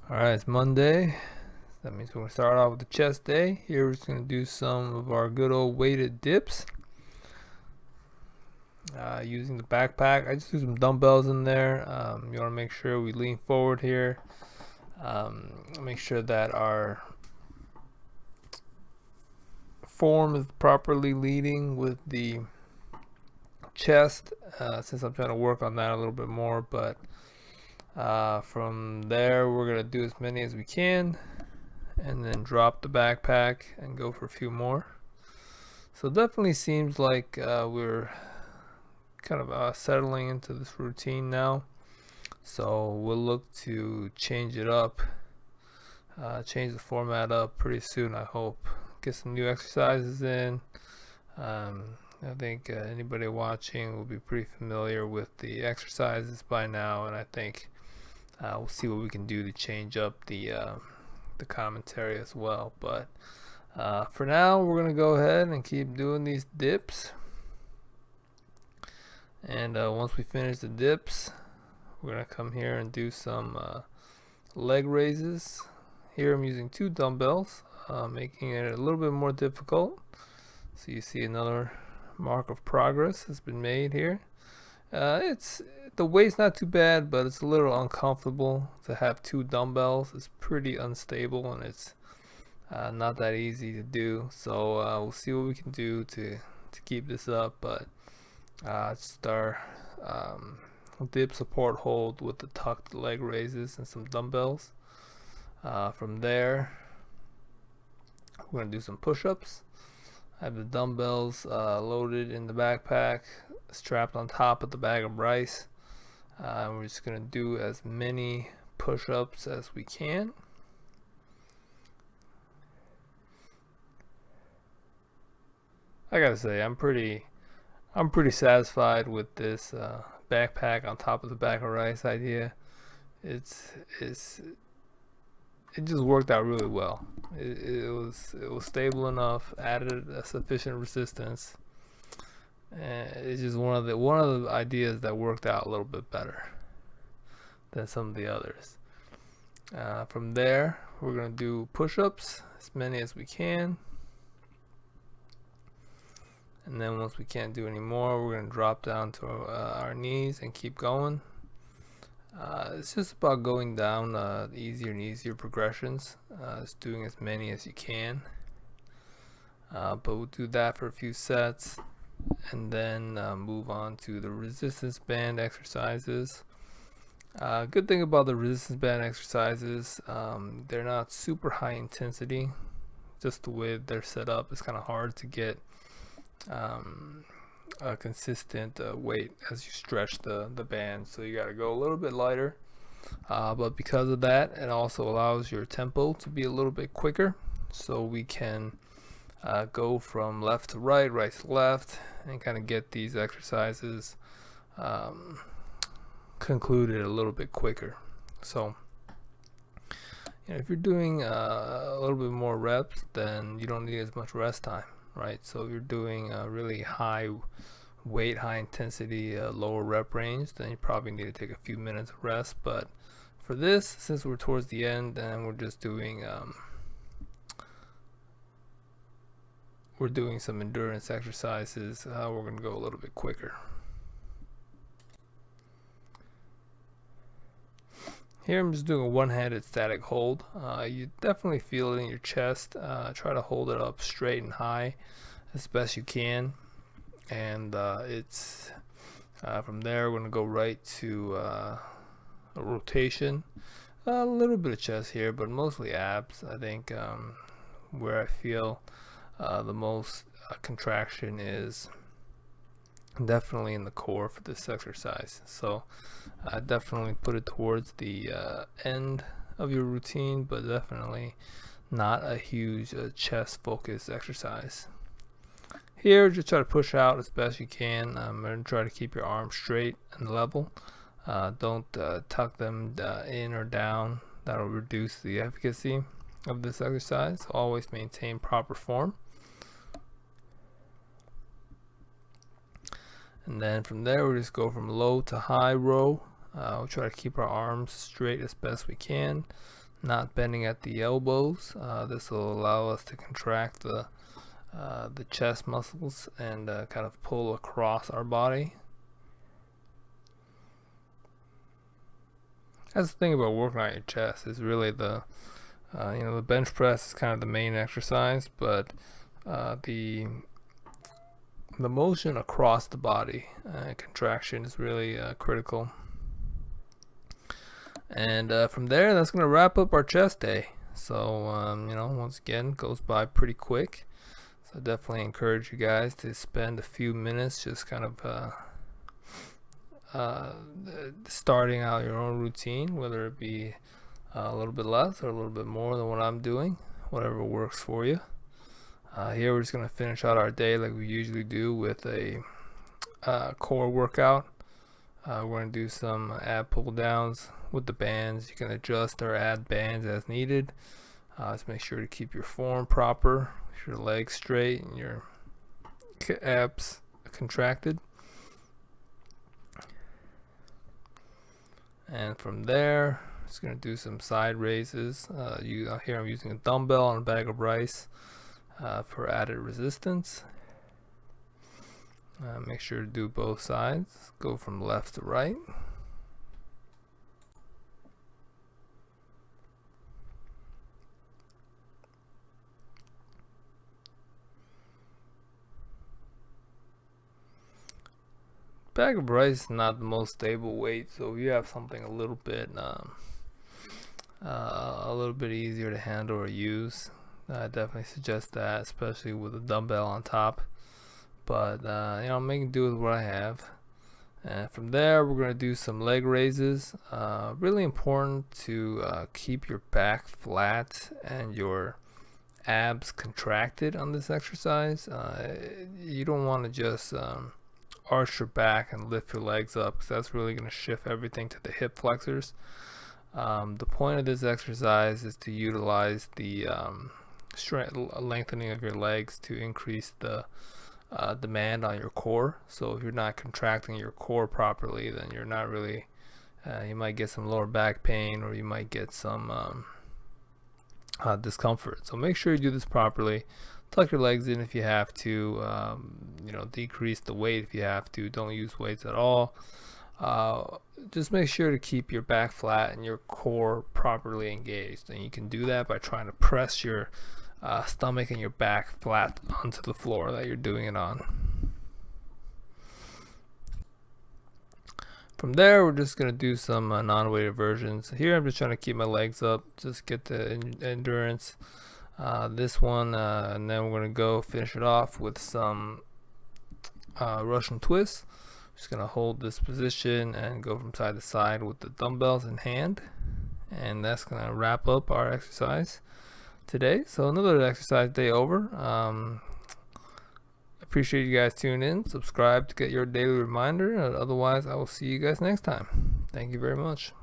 Alright, it's Monday. That means we're going to start off with the chest day. Here we're just going to do some of our good old weighted dips. Using the backpack. I just do some dumbbells in there. You want to make sure we lean forward here. Make sure that our form is properly leading with the chest, since I'm trying to work on that a little bit more. But from there, we're going to do as many as we can, and then drop the backpack and go for a few more. So it definitely seems like we're kind of settling into this routine now. So we'll look to change it up, change the format up pretty soon, I hope. Get some new exercises in. I think anybody watching will be pretty familiar with the exercises by now, and I think we'll see what we can do to change up the commentary as well. But for now, we're going to go ahead and keep doing these dips. And once we finish the dips, we're going to come here and do some leg raises. Here I'm using 2 dumbbells, making it a little bit more difficult. So you see another mark of progress has been made here. The weight's not too bad, but it's a little uncomfortable to have 2 dumbbells. It's pretty unstable, and it's not that easy to do. So we'll see what we can do to keep this up. But just our dip support hold with the tucked leg raises and some dumbbells. From there, we're going to do some push-ups. I have the dumbbells loaded in the backpack, strapped on top of the bag of rice. We're just going to do as many push-ups as we can. I gotta say, I'm pretty satisfied with this backpack on top of the bag of rice idea. It just worked out really well. It was stable enough, added a sufficient resistance, and it's just one of the ideas that worked out a little bit better than some of the others. From there, we're gonna do push-ups, as many as we can. And then once we can't do any more, we're going to drop down to our knees and keep going. It's just about going down easier and easier progressions. Just doing as many as you can. But we'll do that for a few sets, and then move on to the resistance band exercises. Good thing about the resistance band exercises, they're not super high intensity. Just the way they're set up, it's kind of hard to get a consistent weight as you stretch the band, so you got to go a little bit lighter, but because of that, it also allows your tempo to be a little bit quicker, so we can go from left to right, right to left, and kind of get these exercises concluded a little bit quicker. So if you're doing a little bit more reps, then you don't need as much rest time, right? So if you're doing a really high weight, high intensity, lower rep range, then you probably need to take a few minutes of rest. But for this, since we're towards the end and we're just doing some endurance exercises, we're going to go a little bit quicker. Here I'm just doing a one-handed static hold. You definitely feel it in your chest. Try to hold it up straight and high as best you can. And it's from there we're going to go right to a rotation. A little bit of chest here, but mostly abs. I think where I feel the most contraction is definitely in the core for this exercise. So definitely put it towards the end of your routine, but definitely not a huge chest focused exercise. Here, just try to push out as best you can. I'm going to try to keep your arms straight and level. Don't tuck them in or down. That'll reduce the efficacy of this exercise. Always maintain proper form. And then from there, we'll just go from low to high row. We'll try to keep our arms straight as best we can. not bending at the elbows. This will allow us to contract the chest muscles and kind of pull across our body. That's the thing about working on your chest, is really the the bench press is kind of the main exercise, but the motion across the body, contraction, is really critical. And from there, that's going to wrap up our chest day. So once again, goes by pretty quick. So I definitely encourage you guys to spend a few minutes just kind of starting out your own routine, whether it be a little bit less or a little bit more than what I'm doing, whatever works for you. Here we're just going to finish out our day like we usually do with a core workout. We're going to do some ab pull downs with the bands. You can adjust or add bands as needed. Just make sure to keep your form proper, your legs straight and your abs contracted. And from there, just going to do some side raises. Here I'm using a dumbbell and a bag of rice for added resistance. Make sure to do both sides. Go from left to right. Bag of rice is not the most stable weight, so if you have something a little bit easier to handle or use, I definitely suggest that, especially with a dumbbell on top. But I'm making do with what I have. And from there, we're going to do some leg raises. Really important to keep your back flat and your abs contracted on this exercise. You don't want to just arch your back and lift your legs up, because that's really going to shift everything to the hip flexors. The point of this exercise is to utilize the lengthening of your legs to increase the demand on your core. So if you're not contracting your core properly, then you're not really you might get some lower back pain, or you might get some discomfort. So make sure you do this properly. Tuck your legs in if you have to, decrease the weight if you have to. Don't use weights at all. Just make sure to keep your back flat and your core properly engaged, and you can do that by trying to press your stomach and your back flat onto the floor that you're doing it on. From there, we're just going to do some non-weighted versions. Here I'm just trying to keep my legs up, just get the endurance. This one, and then we're going to go finish it off with some Russian twists. Just going to hold this position and go from side to side with the dumbbells in hand. And that's going to wrap up our exercise today. So another exercise day over. Appreciate you guys tuning in. Subscribe to get your daily reminder. Otherwise, I will see you guys next time. Thank you very much.